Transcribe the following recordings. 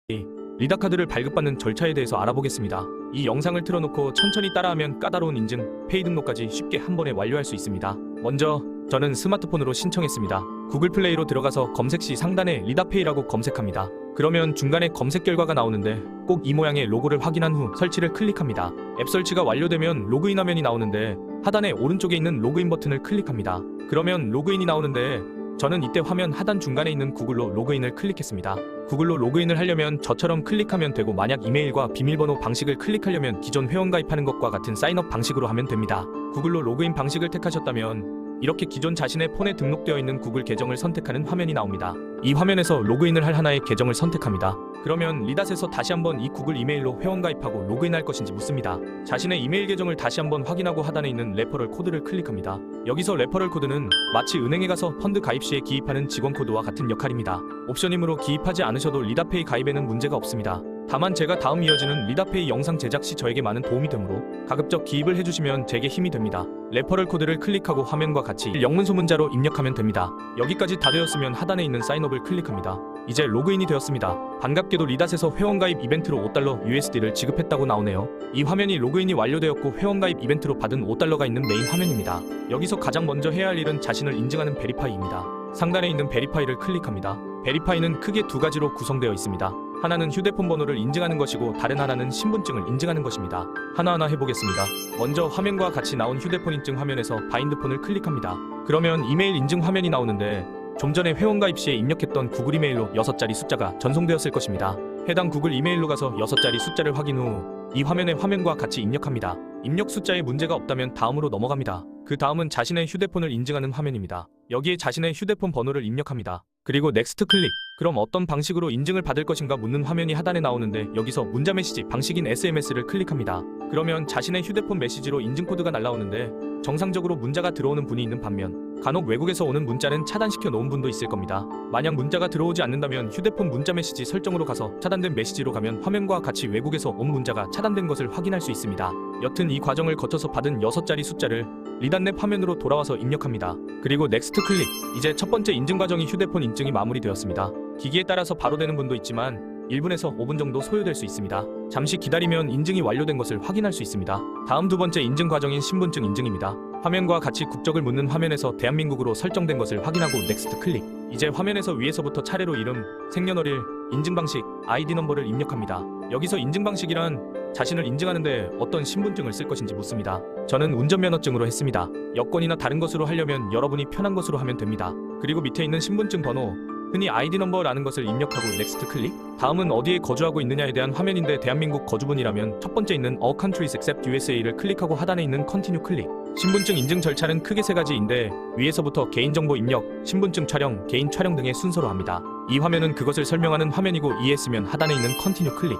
리다 카드를 발급받는 절차에 대해서 알아보겠습니다. 이 영상을 틀어놓고 천천히 따라하면 까다로운 인증, 페이 등록까지 쉽게 한 번에 완료할 수 있습니다. 먼저 저는 스마트폰으로 신청했습니다. 구글 플레이로 들어가서 검색 시 상단에 리다페이라고 검색합니다. 그러면 중간에 검색 결과가 나오는데 꼭 이 모양의 로고를 확인한 후 설치를 클릭합니다. 앱 설치가 완료되면 로그인 화면이 나오는데 하단에 오른쪽에 있는 로그인 버튼을 클릭합니다. 그러면 로그인이 나오는데 저는 이때 화면 하단 중간에 있는 구글로 로그인을 클릭했습니다. 구글로 로그인을 하려면 저처럼 클릭하면 되고, 만약 이메일과 비밀번호 방식을 클릭하려면 기존 회원 가입하는 것과 같은 사인업 방식으로 하면 됩니다. 구글로 로그인 방식을 택하셨다면 이렇게 기존 자신의 폰에 등록되어 있는 구글 계정을 선택하는 화면이 나옵니다. 이 화면에서 로그인을 할 하나의 계정을 선택합니다. 그러면 리닷에서 다시 한번 이 구글 이메일로 회원 가입하고 로그인할 것인지 묻습니다. 자신의 이메일 계정을 다시 한번 확인하고 하단에 있는 레퍼럴 코드를 클릭합니다. 여기서 레퍼럴 코드는 마치 은행에 가서 펀드 가입 시에 기입하는 직원 코드와 같은 역할입니다. 옵션이므로 기입하지 않으셔도 리다페이 가입에는 문제가 없습니다. 다만 제가 다음 이어지는 리다페이 영상 제작 시 저에게 많은 도움이 되므로 가급적 기입을 해주시면 제게 힘이 됩니다. 레퍼럴 코드를 클릭하고 화면과 같이 영문 소문자로 입력하면 됩니다. 여기까지 다 되었으면 하단에 있는 사인업을 클릭합니다. 이제 로그인이 되었습니다. 반갑게도 리닷에서 회원가입 이벤트로 $5 USD를 지급했다고 나오네요. 이 화면이 로그인이 완료되었고 회원가입 이벤트로 받은 $5가 있는 메인 화면입니다. 여기서 가장 먼저 해야 할 일은 자신을 인증하는 베리파이입니다. 상단에 있는 베리파이를 클릭합니다. 베리파이는 크게 두 가지로 구성되어 있습니다. 하나는 휴대폰 번호를 인증하는 것이고 다른 하나는 신분증을 인증하는 것입니다. 하나하나 해보겠습니다. 먼저 화면과 같이 나온 휴대폰 인증 화면에서 바인드폰을 클릭합니다. 그러면 이메일 인증 화면이 나오는데 좀 전에 회원가입 시에 입력했던 구글 이메일로 6자리 숫자가 전송되었을 것입니다. 해당 구글 이메일로 가서 6자리 숫자를 확인 후 이 화면에 화면과 같이 입력합니다. 입력 숫자에 문제가 없다면 다음으로 넘어갑니다. 그 다음은 자신의 휴대폰을 인증하는 화면입니다. 여기에 자신의 휴대폰 번호를 입력합니다. 그리고 넥스트 클릭. 그럼 어떤 방식으로 인증을 받을 것인가 묻는 화면이 하단에 나오는데 여기서 문자 메시지 방식인 SMS를 클릭합니다. 그러면 자신의 휴대폰 메시지로 인증 코드가 날라오는데 정상적으로 문자가 들어오는 분이 있는 반면 간혹 외국에서 오는 문자는 차단시켜 놓은 분도 있을 겁니다. 만약 문자가 들어오지 않는다면 휴대폰 문자 메시지 설정으로 가서 차단된 메시지로 가면 화면과 같이 외국에서 온 문자가 차단된 것을 확인할 수 있습니다. 여튼 이 과정을 거쳐서 받은 6자리 숫자를 리닷랩 화면으로 돌아와서 입력합니다. 그리고 넥스트 클릭. 이제 첫 번째 인증 과정이 휴대폰 인증이 마무리되었습니다. 기기에 따라서 바로 되는 분도 있지만 1분에서 5분 정도 소요될 수 있습니다. 잠시 기다리면 인증이 완료된 것을 확인할 수 있습니다. 다음 두 번째 인증 과정인 신분증 인증입니다. 화면과 같이 국적을 묻는 화면에서 대한민국으로 설정된 것을 확인하고 넥스트 클릭. 이제 화면에서 위에서부터 차례로 이름, 생년월일, 인증 방식, 아이디 넘버를 입력합니다. 여기서 인증 방식이란 자신을 인증하는데 어떤 신분증을 쓸 것인지 묻습니다. 저는 운전면허증으로 했습니다. 여권이나 다른 것으로 하려면 여러분이 편한 것으로 하면 됩니다. 그리고 밑에 있는 신분증 번호, 흔히 아이디 넘버라는 것을 입력하고 넥스트 클릭. 다음은 어디에 거주하고 있느냐에 대한 화면인데 대한민국 거주분이라면 첫 번째 있는 All Countries Except USA를 클릭하고 하단에 있는 Continue 클릭. 신분증 인증 절차는 크게 세 가지인데 위에서부터 개인정보 입력, 신분증 촬영, 개인 촬영 등의 순서로 합니다. 이 화면은 그것을 설명하는 화면이고 이해했으면 하단에 있는 Continue 클릭.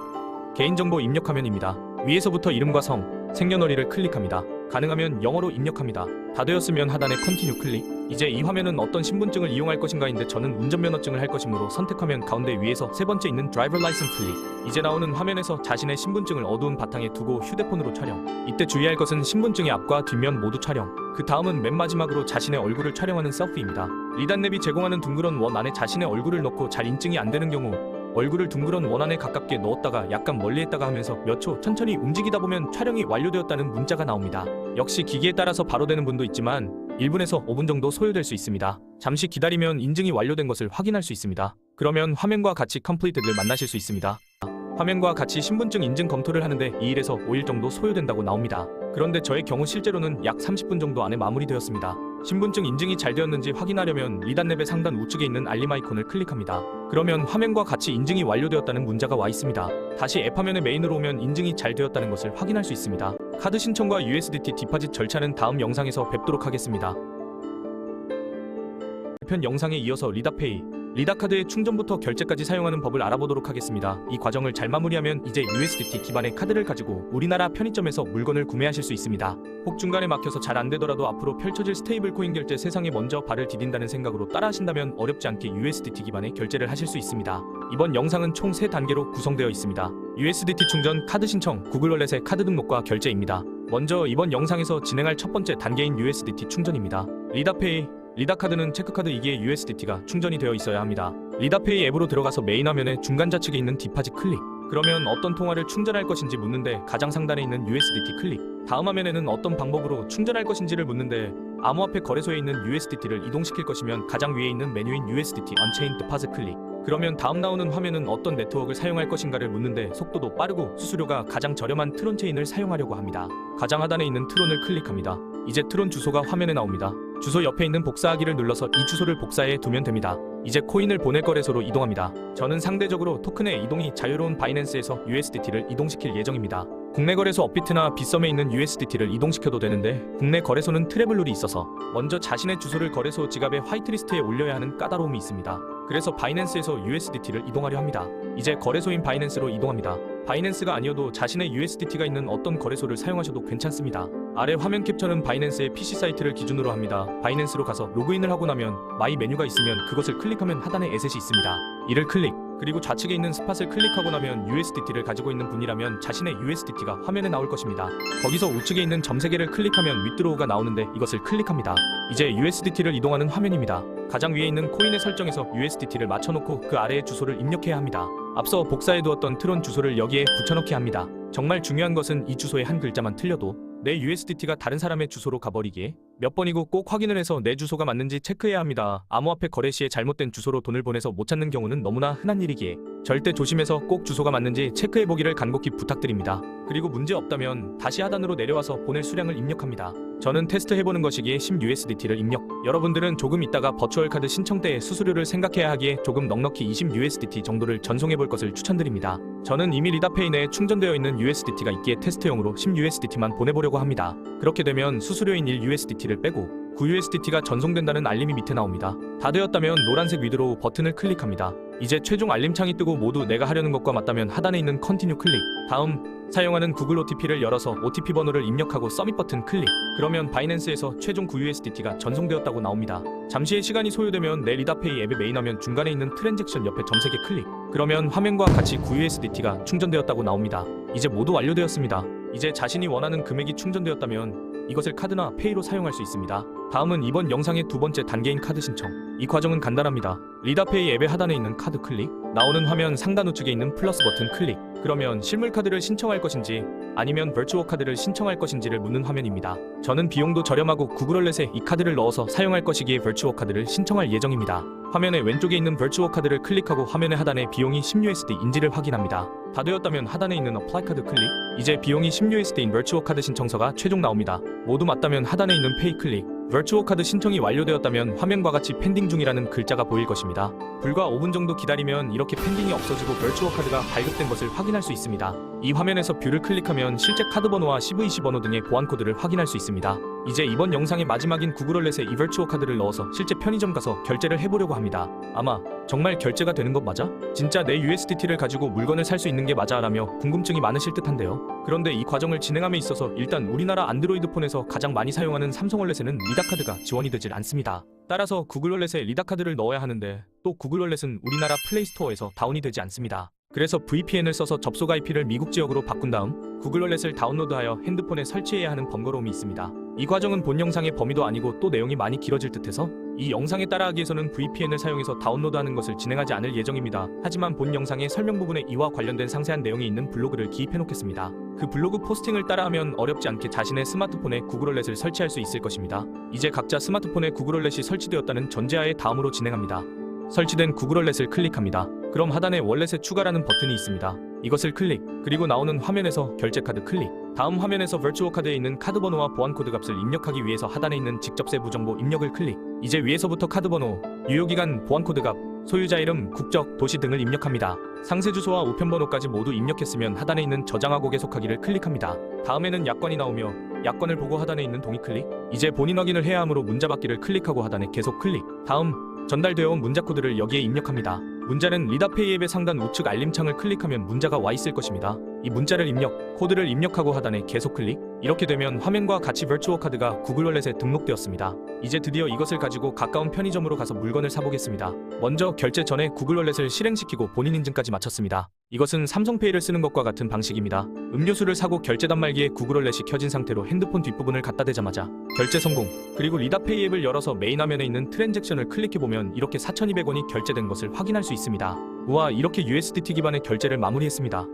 개인정보 입력 화면입니다. 위에서부터 이름과 성, 생년월일을 클릭합니다. 가능하면 영어로 입력합니다. 다 되었으면 하단에 Continue 클릭. 이제 이 화면은 어떤 신분증을 이용할 것인가인데 저는 운전면허증을 할 것이므로 선택화면 가운데 위에서 세 번째 있는 Driver License 클릭. 이제 나오는 화면에서 자신의 신분증을 어두운 바탕에 두고 휴대폰으로 촬영. 이때 주의할 것은 신분증의 앞과 뒷면 모두 촬영. 그 다음은 맨 마지막으로 자신의 얼굴을 촬영하는 셀피입니다. 리닷랩이 제공하는 둥그런 원 안에 자신의 얼굴을 넣고 잘 인증이 안 되는 경우 얼굴을 둥그런 원 안에 가깝게 넣었다가 약간 멀리 했다가 하면서 몇 초 천천히 움직이다 보면 촬영이 완료되었다는 문자가 나옵니다. 역시 기기에 따라서 바로 되는 분도 있지만 1분에서 5분 정도 소요될 수 있습니다. 잠시 기다리면 인증이 완료된 것을 확인할 수 있습니다. 그러면 화면과 같이 컴플리트를 만나실 수 있습니다. 화면과 같이 신분증 인증 검토를 하는데 2일에서 5일 정도 소요된다고 나옵니다. 그런데 저의 경우 실제로는 약 30분 정도 안에 마무리되었습니다. 신분증 인증이 잘 되었는지 확인하려면 리닷랩의 상단 우측에 있는 알림 아이콘을 클릭합니다. 그러면 화면과 같이 인증이 완료되었다는 문자가 와 있습니다. 다시 앱 화면의 메인으로 오면 인증이 잘 되었다는 것을 확인할 수 있습니다. 카드 신청과 USDT 디파짓 절차는 다음 영상에서 뵙도록 하겠습니다. 편 영상에 이어서 리다페이, 리다카드의 충전부터 결제까지 사용하는 법을 알아보도록 하겠습니다. 이 과정을 잘 마무리하면 이제 USDT 기반의 카드를 가지고 우리나라 편의점에서 물건을 구매하실 수 있습니다. 혹 중간에 막혀서 잘 안되더라도 앞으로 펼쳐질 스테이블 코인 결제 세상에 먼저 발을 디딘다는 생각으로 따라하신다면 어렵지 않게 USDT 기반의 결제를 하실 수 있습니다. 이번 영상은 총 3단계로 구성되어 있습니다. USDT 충전, 카드 신청, 구글 월렛의 카드 등록과 결제입니다. 먼저 이번 영상에서 진행할 첫 번째 단계인 USDT 충전입니다. 리다페이, 리다카드는 체크카드이기에 USDT가 충전이 되어 있어야 합니다. 리다페이 앱으로 들어가서 메인 화면에 중간 좌측에 있는 디파짓 클릭. 그러면 어떤 통화를 충전할 것인지 묻는데 가장 상단에 있는 USDT 클릭. 다음 화면에는 어떤 방법으로 충전할 것인지를 묻는데 암호화폐 거래소에 있는 USDT를 이동시킬 것이면 가장 위에 있는 메뉴인 USDT Unchained Deposit 클릭. 그러면 다음 나오는 화면은 어떤 네트워크를 사용할 것인가를 묻는데 속도도 빠르고 수수료가 가장 저렴한 트론 체인을 사용하려고 합니다. 가장 하단에 있는 트론을 클릭합니다. 이제 트론 주소가 화면에 나옵니다. 주소 옆에 있는 복사하기를 눌러서 이 주소를 복사해 두면 됩니다. 이제 코인을 보낼 거래소로 이동합니다. 저는 상대적으로 토큰의 이동이 자유로운 바이낸스에서 USDT를 이동시킬 예정입니다. 국내 거래소 업비트나 빗썸에 있는 USDT를 이동시켜도 되는데 국내 거래소는 트래블 룰이 있어서 먼저 자신의 주소를 거래소 지갑의 화이트리스트에 올려야 하는 까다로움이 있습니다. 그래서 바이낸스에서 USDT를 이동하려 합니다. 이제 거래소인 바이낸스로 이동합니다. 바이낸스가 아니어도 자신의 USDT가 있는 어떤 거래소를 사용하셔도 괜찮습니다. 아래 화면 캡처는 바이낸스의 PC 사이트를 기준으로 합니다. 바이낸스로 가서 로그인을 하고 나면 마이 메뉴가 있으면 그것을 클릭하면 하단에 에셋이 있습니다. 이를 클릭, 그리고 좌측에 있는 스팟을 클릭하고 나면 USDT를 가지고 있는 분이라면 자신의 USDT가 화면에 나올 것입니다. 거기서 우측에 있는 점 3개를 클릭하면 윗드로우가 나오는데 이것을 클릭합니다. 이제 USDT를 이동하는 화면입니다. 가장 위에 있는 코인의 설정에서 USDT를 맞춰놓고 그 아래에 주소를 입력해야 합니다. 앞서 복사해두었던 트론 주소를 여기에 붙여넣기 합니다. 정말 중요한 것은 이 주소의 한 글자만 틀려도 내 USDT가 다른 사람의 주소로 가버리기에 몇 번이고 꼭 확인을 해서 내 주소가 맞는지 체크해야 합니다. 암호화폐 거래 시에 잘못된 주소로 돈을 보내서 못 찾는 경우는 너무나 흔한 일이기에 절대 조심해서 꼭 주소가 맞는지 체크해보기를 간곡히 부탁드립니다. 그리고 문제 없다면 다시 하단으로 내려와서 보낼 수량을 입력합니다. 저는 테스트해보는 것이기에 10USDT를 입력. 여러분들은 조금 있다가 버추얼 카드 신청 때의 수수료를 생각해야 하기에 조금 넉넉히 20USDT 정도를 전송해볼 것을 추천드립니다. 저는 이미 리다페이 내에 충전되어 있는 USDT가 있기에 테스트용으로 10USDT만 보내보려고 합니다. 그렇게 되면 수수료인 1USDT를 빼고 9USDT가 전송된다는 알림이 밑에 나옵니다. 다 되었다면 노란색 위드로우 버튼을 클릭합니다. 이제 최종 알림창이 뜨고 모두 내가 하려는 것과 맞다면 하단에 있는 컨티뉴 클릭. 다음 사용하는 구글 OTP를 열어서 OTP 번호를 입력하고 서밋 버튼 클릭. 그러면 바이낸스에서 최종 9USDT가 전송되었다고 나옵니다. 잠시의 시간이 소요되면 내 리다페이 앱의 메인 화면 중간에 있는 트랜잭션 옆에 점 3개 클릭. 그러면 화면과 같이 9USDT가 충전되었다고 나옵니다. 이제 모두 완료되었습니다. 이제 자신이 원하는 금액이 충전되었다면 이것을 카드나 페이로 사용할 수 있습니다. 다음은 이번 영상의 두 번째 단계인 카드 신청. 이 과정은 간단합니다. 리다페이 앱의 하단에 있는 카드 클릭, 나오는 화면 상단 우측에 있는 플러스 버튼 클릭. 그러면 실물 카드를 신청할 것인지 아니면 버추얼 카드를 신청할 것인지를 묻는 화면입니다. 저는 비용도 저렴하고 구글월렛에 이 카드를 넣어서 사용할 것이기에 버추얼 카드를 신청할 예정입니다. 화면의 왼쪽에 있는 버추얼 카드를 클릭하고 화면의 하단에 비용이 10USD인지를 확인합니다. 다 되었다면 하단에 있는 어플라이 카드 클릭. 이제 비용이 10USD인 버추얼 카드 신청서가 최종 나옵니다. 모두 맞다면 하단에 있는 페이 클릭. 버추얼 카드 신청이 완료되었다면 화면과 같이 펜딩 중이라는 글자가 보일 것입니다. 불과 5분 정도 기다리면 이렇게 펜딩이 없어지고 버추얼 카드가 발급된 것을 확인할 수 있습니다. 이 화면에서 뷰를 클릭하면 실제 카드 번호와 CVC 번호 등의 보안 코드를 확인할 수 있습니다. 이제 이번 영상의 마지막인 구글월렛에 이 버추얼 카드를 넣어서 실제 편의점 가서 결제를 해보려고 합니다. 아마 정말 결제가 되는 것 맞아? 진짜 내 USDT를 가지고 물건을 살 수 있는 게 맞아? 라며 궁금증이 많으실 듯한데요. 그런데 이 과정을 진행함에 있어서 일단 우리나라 안드로이드 폰에서 가장 많이 사용하는 삼성월렛에는 리다카드가 지원이 되질 않습니다. 따라서 구글월렛에 리다카드를 넣어야 하는데 또 구글월렛은 우리나라 플레이스토어에서 다운이 되지 않습니다. 그래서 VPN을 써서 접속 IP를 미국 지역으로 바꾼 다음 구글월렛을 다운로드하여 핸드폰에 설치해야 하는 번거로움이 있습니다. 이 과정은 본 영상의 범위도 아니고 또 내용이 많이 길어질 듯해서 이 영상에 따라하기에서는 VPN을 사용해서 다운로드하는 것을 진행하지 않을 예정입니다. 하지만 본 영상의 설명 부분에 이와 관련된 상세한 내용이 있는 블로그를 기입해 놓겠습니다. 그 블로그 포스팅을 따라하면 어렵지 않게 자신의 스마트폰에 구글월렛을 설치할 수 있을 것입니다. 이제 각자 스마트폰에 구글월렛이 설치되었다는 전제하에 다음으로 진행합니다. 설치된 구글월렛을 클릭합니다. 그럼 하단에 월렛에 추가라는 버튼이 있습니다. 이것을 클릭, 그리고 나오는 화면에서 결제 카드 클릭. 다음 화면에서 버추얼 카드에 있는 카드 번호와 보안 코드 값을 입력하기 위해서 하단에 있는 직접 세부 정보 입력을 클릭. 이제 위에서부터 카드 번호, 유효기간, 보안 코드 값, 소유자 이름, 국적, 도시 등을 입력합니다. 상세 주소와 우편 번호까지 모두 입력했으면 하단에 있는 저장하고 계속하기를 클릭합니다. 다음에는 약관이 나오며 약관을 보고 하단에 있는 동의 클릭. 이제 본인 확인을 해야 하므로 문자 받기를 클릭하고 하단에 계속 클릭. 다음 전달되어 온 문자 코드를 여기에 입력합니다. 문자는 리다페이 앱의 상단 우측 알림창을 클릭하면 문자가 와 있을 것입니다. 이 문자를 입력, 코드를 입력하고 하단에 계속 클릭. 이렇게 되면 화면과 같이 버추어 카드가 구글 월렛에 등록되었습니다. 이제 드디어 이것을 가지고 가까운 편의점으로 가서 물건을 사보겠습니다. 먼저 결제 전에 구글 월렛을 실행시키고 본인 인증까지 마쳤습니다. 이것은 삼성페이를 쓰는 것과 같은 방식입니다. 음료수를 사고 결제 단말기에 구글 월렛이 켜진 상태로 핸드폰 뒷부분을 갖다 대자마자 결제 성공. 그리고 리다페이 앱을 열어서 메인 화면에 있는 트랜잭션을 클릭해보면 이렇게 4,200원이 결제된 것을 확인할 수 있습니다. 우와, 이렇게 USDT 기반의 결제를 마무리했습니다.